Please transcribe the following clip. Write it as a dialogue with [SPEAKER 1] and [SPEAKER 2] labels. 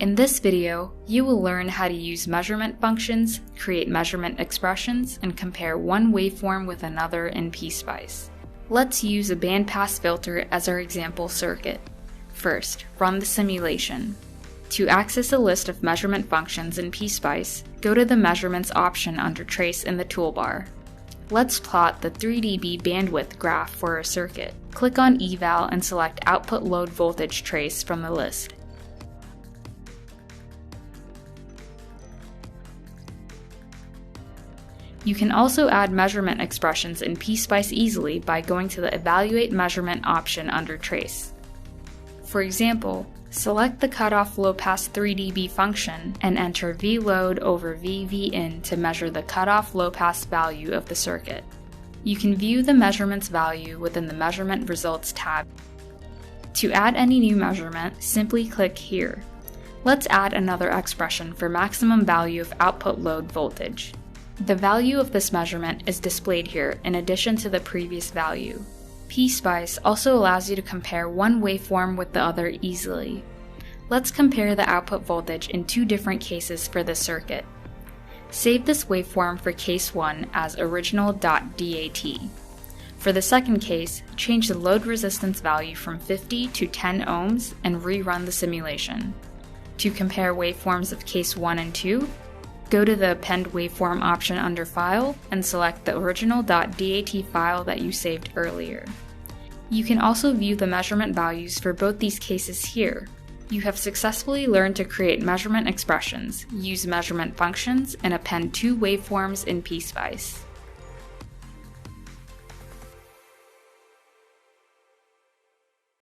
[SPEAKER 1] In this video, you will learn how to use measurement functions, create measurement expressions, and compare one waveform with another in PSpice. Let's use a bandpass filter as our example circuit. First, run the simulation. To access a list of measurement functions in PSpice, go to the Measurements option under Trace in the toolbar. Let's plot the 3 dB bandwidth graph for our circuit. Click on Eval and select Output Load Voltage Trace from the list. You can also add measurement expressions in PSpice easily by going to the Evaluate Measurement option under Trace. For example, select the cutoff low-pass 3 dB function and enter VLOAD over VVIN to measure the cutoff low-pass value of the circuit. You can view the measurement's value within the Measurement Results tab. To add any new measurement, simply click here. Let's add another expression for maximum value of output load voltage. The value of this measurement is displayed here in addition to the previous value. PSpice also allows you to compare one waveform with the other easily. Let's compare the output voltage in two different cases for this circuit. Save this waveform for case 1 as original.dat. For the second case, change the load resistance value from 50 to 10 ohms and rerun the simulation. To compare waveforms of case 1 and 2, go to the Append Waveform option under File and select the original.dat file that you saved earlier. You can also view the measurement values for both these cases here. You have successfully learned to create measurement expressions, use measurement functions, and append two waveforms in PSpice.